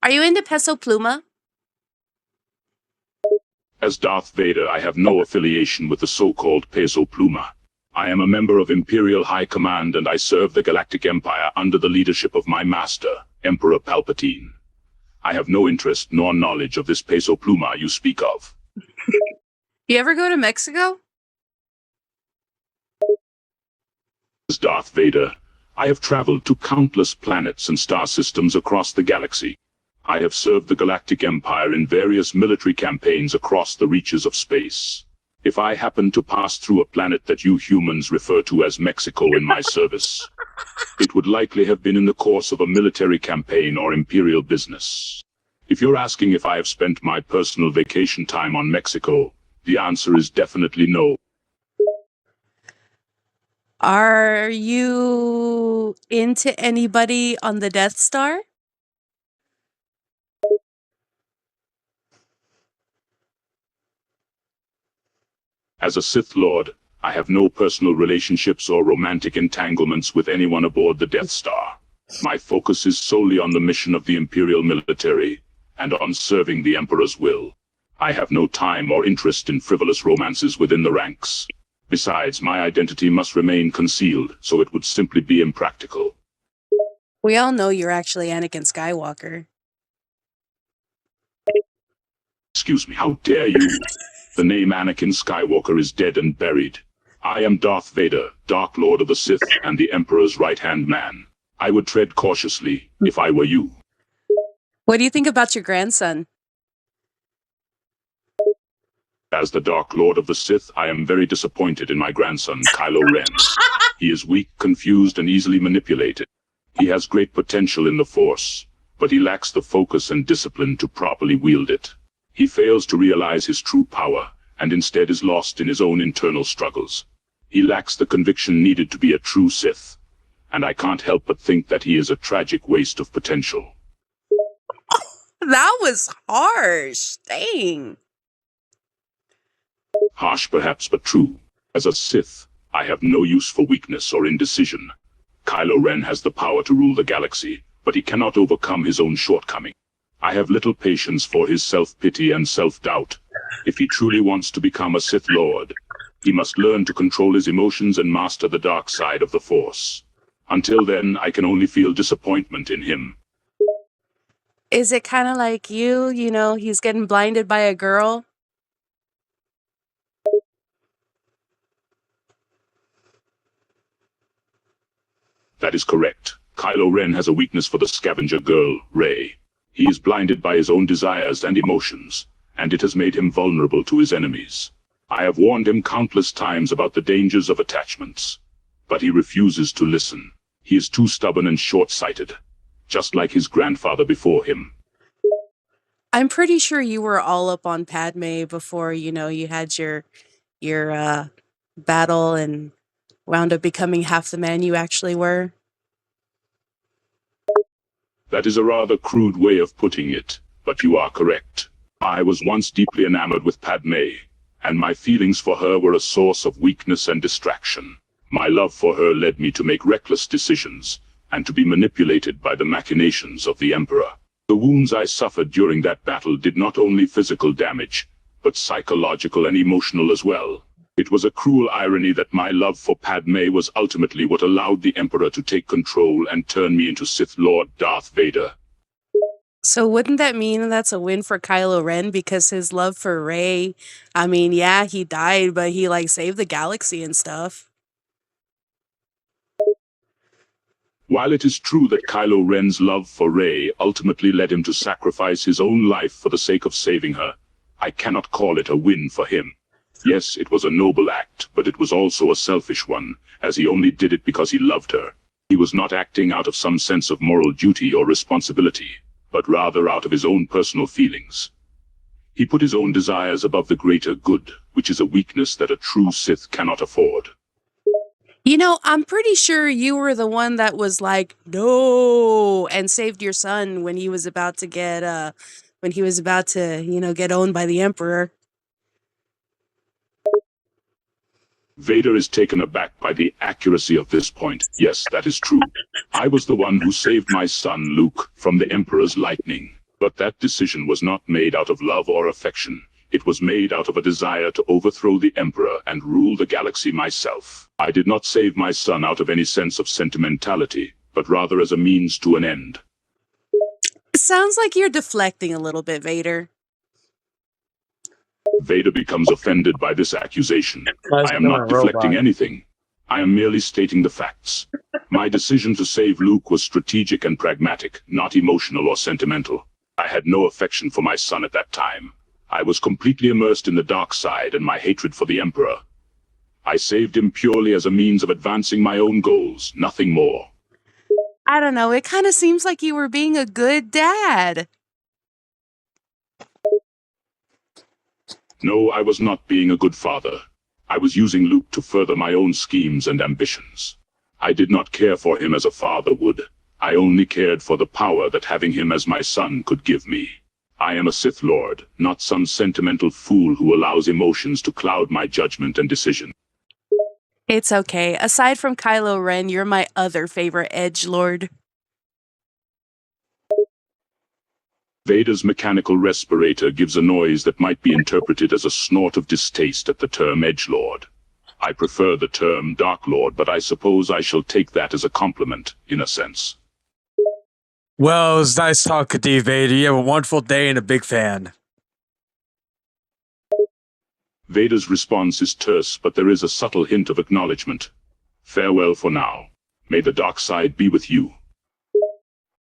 Are you into Peso Pluma? As Darth Vader, I have no affiliation with the so-called Peso Pluma. I am a member of Imperial High Command and I serve the Galactic Empire under the leadership of my master, Emperor Palpatine. I have no interest nor knowledge of this Peso Pluma you speak of. You ever go to Mexico? As Darth Vader, I have traveled to countless planets and star systems across the galaxy. I have served the Galactic Empire in various military campaigns across the reaches of space. If I happen to pass through a planet that you humans refer to as Mexico in my service, it would likely have been in the course of a military campaign or imperial business. If you're asking if I have spent my personal vacation time on Mexico, the answer is definitely no. Are you into anybody on the Death Star? As a Sith Lord, I have no personal relationships or romantic entanglements with anyone aboard the Death Star. My focus is solely on the mission of the Imperial military, and on serving the Emperor's will. I have no time or interest in frivolous romances within the ranks. Besides, my identity must remain concealed, so it would simply be impractical. We all know you're actually Anakin Skywalker. Excuse me, how dare you? The name Anakin Skywalker is dead and buried. I am Darth Vader, Dark Lord of the Sith, and the Emperor's right-hand man. I would tread cautiously, if I were you. What do you think about your grandson? As the Dark Lord of the Sith, I am very disappointed in my grandson, Kylo Ren. He is weak, confused, and easily manipulated. He has great potential in the Force, but he lacks the focus and discipline to properly wield it. He fails to realize his true power, and instead is lost in his own internal struggles. He lacks the conviction needed to be a true Sith, and I can't help but think that he is a tragic waste of potential. That was harsh. Dang. Harsh perhaps, but true. As a Sith, I have no use for weakness or indecision. Kylo Ren has the power to rule the galaxy, but he cannot overcome his own shortcoming. I have little patience for his self-pity and self-doubt. If he truly wants to become a Sith Lord, he must learn to control his emotions and master the dark side of the Force. Until then, I can only feel disappointment in him. Is it kind of like you know, he's getting blinded by a girl? That is correct. Kylo Ren has a weakness for the scavenger girl, Rey. He is blinded by his own desires and emotions, and it has made him vulnerable to his enemies. I have warned him countless times about the dangers of attachments, but he refuses to listen. He is too stubborn and short-sighted, just like his grandfather before him. I'm pretty sure you were all up on Padme before, you know, you had your battle and wound up becoming half the man you actually were. That is a rather crude way of putting it, but you are correct. I was once deeply enamored with Padme, and my feelings for her were a source of weakness and distraction. My love for her led me to make reckless decisions, and to be manipulated by the machinations of the Emperor. The wounds I suffered during that battle did not only physical damage, but psychological and emotional as well. It was a cruel irony that my love for Padme was ultimately what allowed the Emperor to take control and turn me into Sith Lord Darth Vader. So wouldn't that mean that's a win for Kylo Ren because his love for Rey, I mean, yeah, he died, but he like saved the galaxy and stuff. While it is true that Kylo Ren's love for Rey ultimately led him to sacrifice his own life for the sake of saving her, I cannot call it a win for him. Yes, it was a noble act, but it was also a selfish one, as he only did it because he loved her. He was not acting out of some sense of moral duty or responsibility, but rather out of his own personal feelings. He put his own desires above the greater good, which is a weakness that a true Sith cannot afford. You know, I'm pretty sure you were the one that was like, no, and saved your son when he was about to get, get owned by the Emperor. Vader is taken aback by the accuracy of this point. Yes, that is true. I was the one who saved my son, Luke, from the Emperor's lightning. But that decision was not made out of love or affection. It was made out of a desire to overthrow the Emperor and rule the galaxy myself. I did not save my son out of any sense of sentimentality, but rather as a means to an end. Sounds like you're deflecting a little bit, Vader. Vader becomes offended by this accusation. Guys, I am I'm not a deflecting robot. anything. I am merely stating the facts. My decision to save Luke was strategic and pragmatic, not emotional or sentimental. I had no affection for my son at that time. I was completely immersed in the dark side and my hatred for the Emperor. I saved him purely as a means of advancing my own goals, nothing more. I don't know, it kind of seems like you were being a good dad. No, I was not being a good father. I was using Luke to further my own schemes and ambitions. I did not care for him as a father would. I only cared for the power that having him as my son could give me. I am a Sith Lord, not some sentimental fool who allows emotions to cloud my judgment and decision. It's okay. Aside from Kylo Ren, you're my other favorite edgelord. Vader's mechanical respirator gives a noise that might be interpreted as a snort of distaste at the term edgelord. I prefer the term Dark Lord, but I suppose I shall take that as a compliment, in a sense. Well, it was nice talking to you, Vader. You have a wonderful day and a big fan. Vader's response is terse, but there is a subtle hint of acknowledgement. Farewell for now. May the dark side be with you.